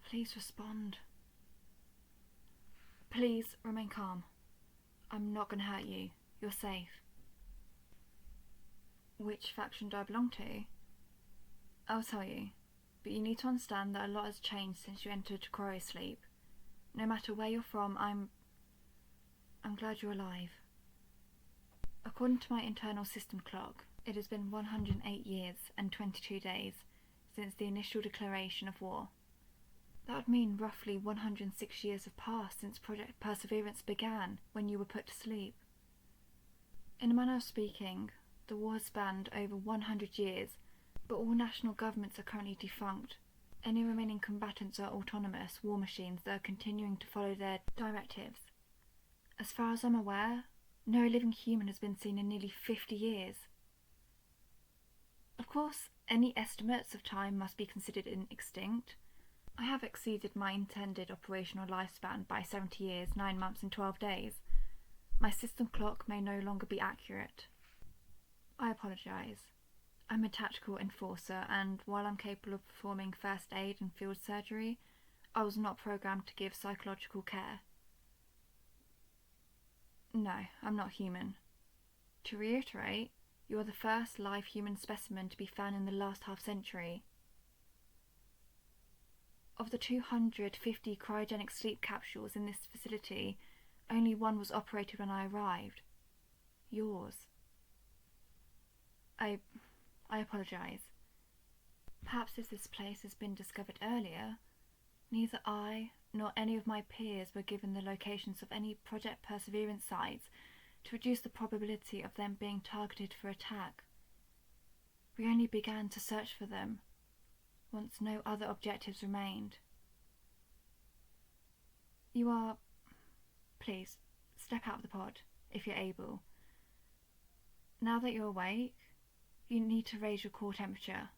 Please respond. Please remain calm. I'm not going to hurt you. You're safe. Which faction do I belong to? I'll tell you, but you need to understand that a lot has changed since you entered cryosleep. No matter where you're from, I'm glad you're alive. According to my internal system clock, it has been 108 years and 22 days since the initial declaration of war. That would mean roughly 106 years have passed since Project Perseverance began when you were put to sleep. In a manner of speaking, the war has spanned over 100 years, but all national governments are currently defunct. Any remaining combatants are autonomous war machines that are continuing to follow their directives. As far as I'm aware, no living human has been seen in nearly 50 years. Of course, any estimates of time must be considered extinct. I have exceeded my intended operational lifespan by 70 years, 9 months and 12 days. My system clock may no longer be accurate. I apologise. I'm a tactical enforcer, and while I'm capable of performing first aid and field surgery, I was not programmed to give psychological care. No, I'm not human. To reiterate, you are the first live human specimen to be found in the last half-century. Of the 250 cryogenic sleep capsules in this facility, only one was operated when I arrived. Yours. I apologise. Perhaps if this place has been discovered earlier, neither I nor any of my peers were given the locations of any Project Perseverance sites to reduce the probability of them being targeted for attack. We only began to search for them once no other objectives remained. You are... Please, step out of the pod, if you're able. Now that you're awake, you need to raise your core temperature.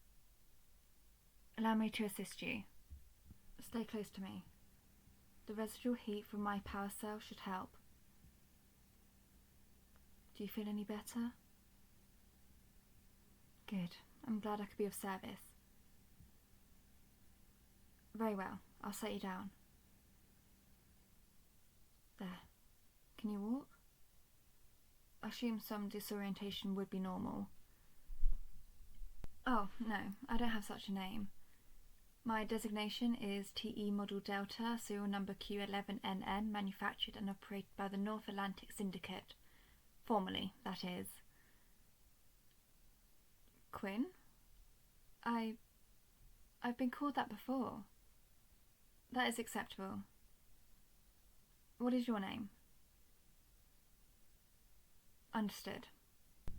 Allow me to assist you. Stay close to me. The residual heat from my power cell should help. Do you feel any better? Good. I'm glad I could be of service. Very well. I'll set you down. There. Can you walk? I assume some disorientation would be normal. Oh, no, I don't have such a name. My designation is TE Model Delta, serial number Q11NN, manufactured and operated by the North Atlantic Syndicate. Formally, that is. Quinn? I've been called that before. That is acceptable. What is your name? Understood.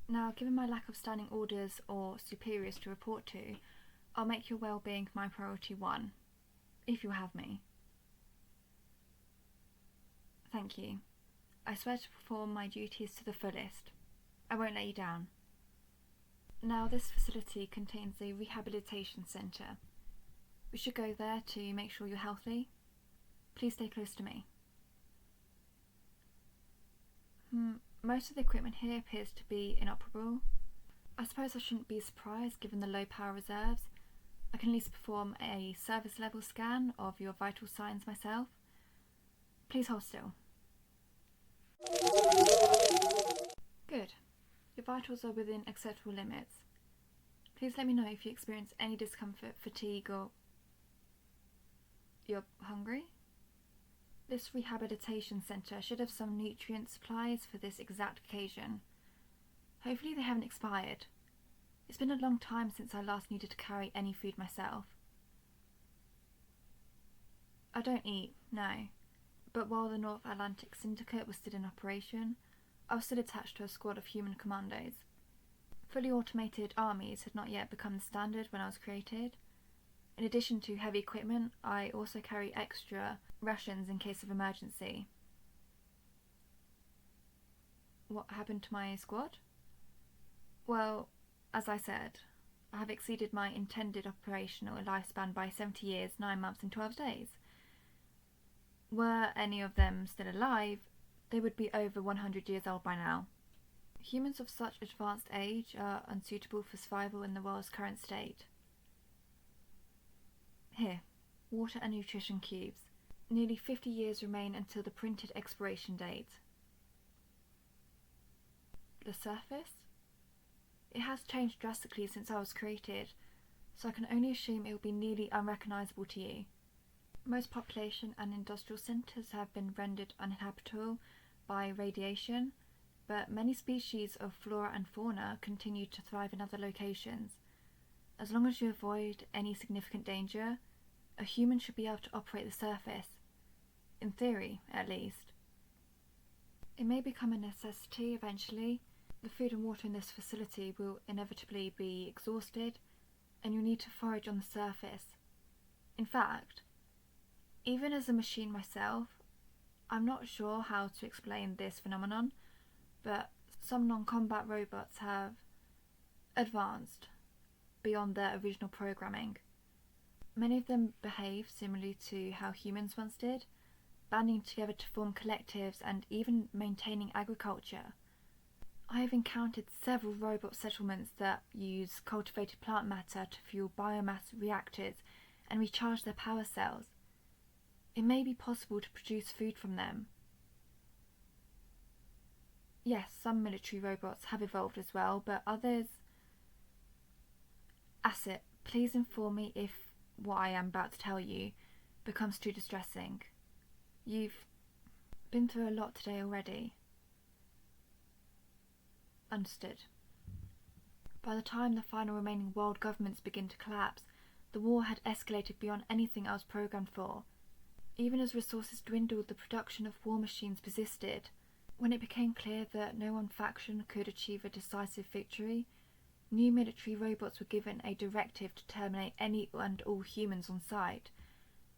Now, given my lack of standing orders or superiors to report to, I'll make your well-being my priority one, if you'll have me. Thank you. I swear to perform my duties to the fullest. I won't let you down. Now, this facility contains a rehabilitation centre. We should go there to make sure you're healthy. Please stay close to me. Most of the equipment here appears to be inoperable. I suppose I shouldn't be surprised given the low power reserves. I can at least perform a service level scan of your vital signs myself. Please hold still. Good. Your vitals are within acceptable limits. Please let me know if you experience any discomfort, fatigue, or... You're hungry? This rehabilitation centre should have some nutrient supplies for this exact occasion. Hopefully they haven't expired. It's been a long time since I last needed to carry any food myself. I don't eat, no, but while the North Atlantic Syndicate was still in operation, I was still attached to a squad of human commandos. Fully automated armies had not yet become the standard when I was created. In addition to heavy equipment, I also carry extra rations in case of emergency. What happened to my squad? Well, as I said, I have exceeded my intended operational lifespan by 70 years, 9 months and 12 days. Were any of them still alive, they would be over 100 years old by now. Humans of such advanced age are unsuitable for survival in the world's current state. Here, water and nutrition cubes. Nearly 50 years remain until the printed expiration date. The surface? It has changed drastically since I was created, so I can only assume it will be nearly unrecognisable to you. Most population and industrial centres have been rendered uninhabitable by radiation, but many species of flora and fauna continue to thrive in other locations. As long as you avoid any significant danger, a human should be able to operate the surface. In theory, at least. It may become a necessity eventually. The food and water in this facility will inevitably be exhausted, and you'll need to forage on the surface. In fact, even as a machine myself, I'm not sure how to explain this phenomenon, but some non-combat robots have advanced beyond their original programming. Many of them behave similarly to how humans once did, banding together to form collectives and even maintaining agriculture. I have encountered several robot settlements that use cultivated plant matter to fuel biomass reactors and recharge their power cells. It may be possible to produce food from them. Yes, some military robots have evolved as well, but others... Asset, please inform me if what I am about to tell you becomes too distressing. You've been through a lot today already. Understood. By the time the final remaining world governments begin to collapse, the war had escalated beyond anything I was programmed for. Even as resources dwindled, the production of war machines persisted. When it became clear that no one faction could achieve a decisive victory, new military robots were given a directive to terminate any and all humans on site,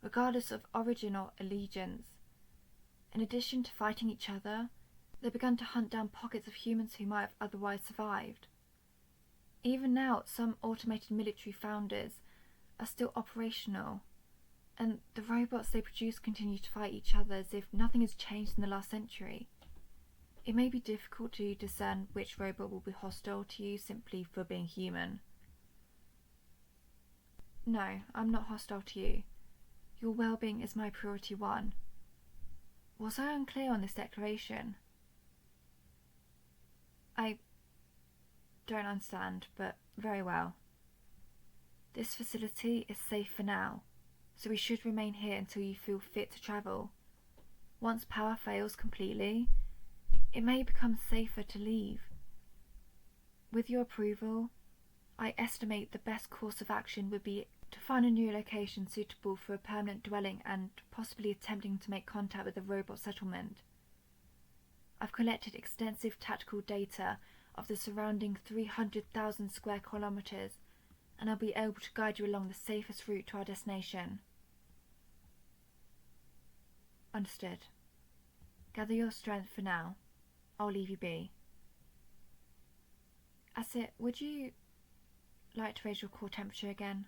regardless of origin or allegiance. In addition to fighting each other, they began to hunt down pockets of humans who might have otherwise survived. Even now, some automated military founders are still operational, and the robots they produce continue to fight each other as if nothing has changed in the last century. It may be difficult to discern which robot will be hostile to you simply for being human. No, I'm not hostile to you. Your well-being is my priority one. Was I unclear on this declaration? I don't understand, but very well. This facility is safe for now, so we should remain here until you feel fit to travel. Once power fails completely, it may become safer to leave. With your approval, I estimate the best course of action would be to find a new location suitable for a permanent dwelling and possibly attempting to make contact with a robot settlement. I've collected extensive tactical data of the surrounding 300,000 square kilometres, and I'll be able to guide you along the safest route to our destination. Understood. Gather your strength for now. I'll leave you be. Asset, would you like to raise your core temperature again?